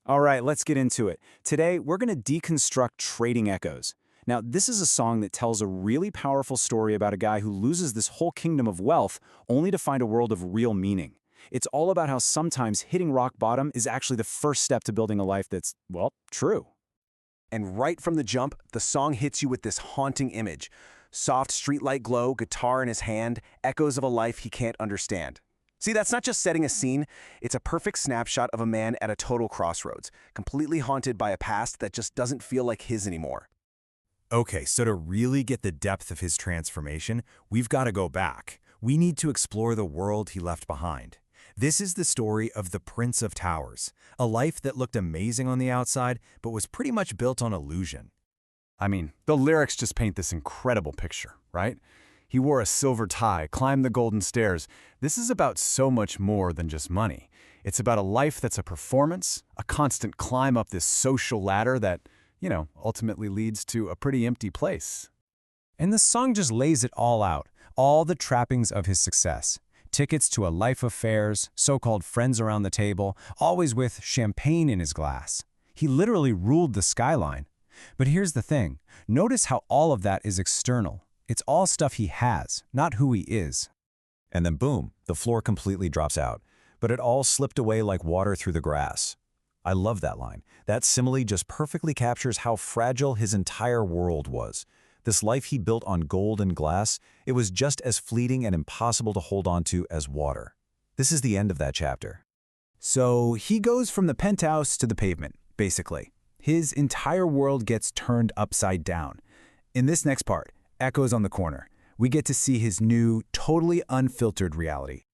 All right, let's get into it. Today, we're going to deconstruct Trading Echoes. Now, this is a song that tells a really powerful story about a guy who loses this whole kingdom of wealth only to find a world of real meaning. It's all about how sometimes hitting rock bottom is actually the first step to building a life that's, well, true. And right from the jump, the song hits you with this haunting image. Soft streetlight glow, guitar in his hand, echoes of a life he can't understand. See, that's not just setting a scene, it's a perfect snapshot of a man at a total crossroads, completely haunted by a past that just doesn't feel like his anymore. Okay, so to really get the depth of his transformation, we've got to go back. We need to explore the world he left behind. This is the story of the Prince of Towers, a life that looked amazing on the outside, but was pretty much built on illusion. I mean, the lyrics just paint this incredible picture, right? He wore a silver tie, climbed the golden stairs. This is about so much more than just money. It's about a life that's a performance, a constant climb up this social ladder that, ultimately leads to a pretty empty place. And the song just lays it all out, all the trappings of his success. Tickets to a life of fairs, so-called friends around the table, always with champagne in his glass. He literally ruled the skyline. But here's the thing. Notice how all of that is external. It's all stuff he has, not who he is. And then boom, the floor completely drops out. But it all slipped away like water through the grass. I love that line. That simile just perfectly captures how fragile his entire world was. This life he built on gold and glass, it was just as fleeting and impossible to hold on to as water. This is the end of that chapter. So he goes from the penthouse to the pavement, basically. His entire world gets turned upside down. In this next part, Echoes on the Corner, we get to see his new, totally unfiltered reality.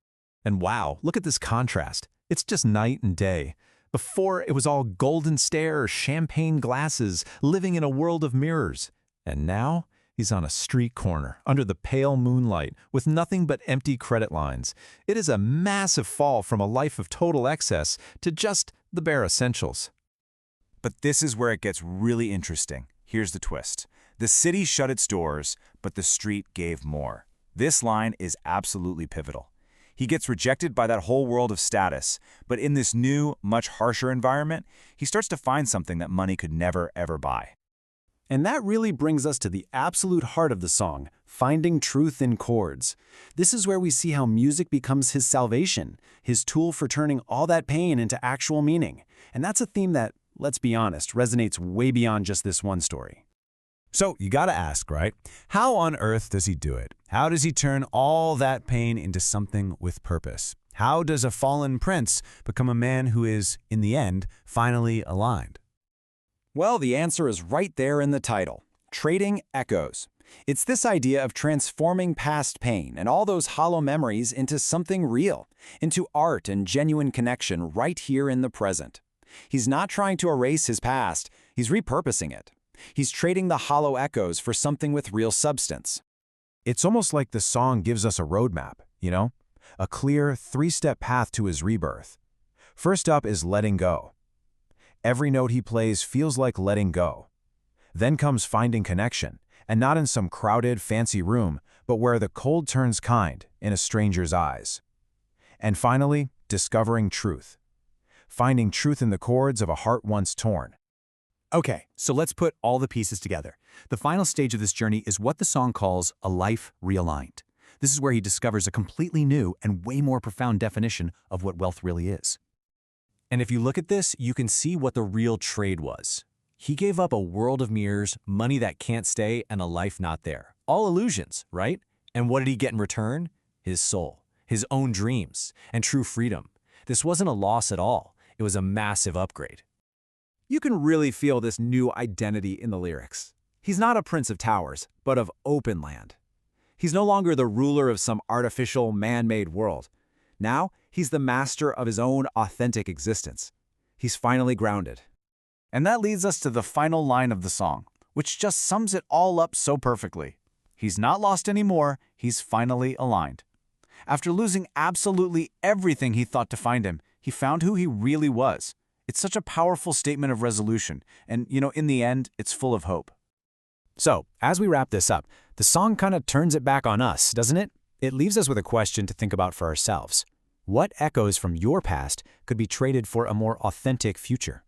And wow, look at this contrast. It's just night and day. Before, it was all golden stairs, champagne glasses, living in a world of mirrors. And now, he's on a street corner, under the pale moonlight, with nothing but empty credit lines. It is a massive fall from a life of total excess to just the bare essentials. But this is where it gets really interesting. Here's the twist. The city shut its doors, but the street gave more. This line is absolutely pivotal. He gets rejected by that whole world of status, but in this new, much harsher environment, he starts to find something that money could never, ever buy. And that really brings us to the absolute heart of the song, finding truth in chords. This is where we see how music becomes his salvation, his tool for turning all that pain into actual meaning. And that's a theme that, let's be honest, resonates way beyond just this one story. So you gotta ask, right? How on earth does he do it? How does he turn all that pain into something with purpose? How does a fallen prince become a man who is, in the end, finally aligned? Well, the answer is right there in the title, Trading Echoes. It's this idea of transforming past pain and all those hollow memories into something real, into art and genuine connection right here in the present. He's not trying to erase his past, he's repurposing it. He's trading the hollow echoes for something with real substance. It's almost like the song gives us a roadmap, a clear three-step path to his rebirth. First up is letting go. Every note he plays feels like letting go. Then comes finding connection, and not in some crowded, fancy room, but where the cold turns kind in a stranger's eyes. And finally, discovering truth. Finding truth in the chords of a heart once torn. Okay, so let's put all the pieces together. The final stage of this journey is what the song calls a life realigned. This is where he discovers a completely new and way more profound definition of what wealth really is. And if you look at this, you can see what the real trade was. He gave up a world of mirrors, money that can't stay, and a life not there. All illusions, right? And what did he get in return? His soul, his own dreams, and true freedom. This wasn't a loss at all. It was a massive upgrade. You can really feel this new identity in the lyrics. He's not a prince of towers, but of open land. He's no longer the ruler of some artificial, man-made world. Now, he's the master of his own authentic existence. He's finally grounded. And that leads us to the final line of the song, which just sums it all up so perfectly. He's not lost anymore, he's finally aligned. After losing absolutely everything he thought to find him, he found who he really was. It's such a powerful statement of resolution, and, in the end, it's full of hope. So, as we wrap this up, the song kind of turns it back on us, doesn't it? It leaves us with a question to think about for ourselves. What echoes from your past could be traded for a more authentic future?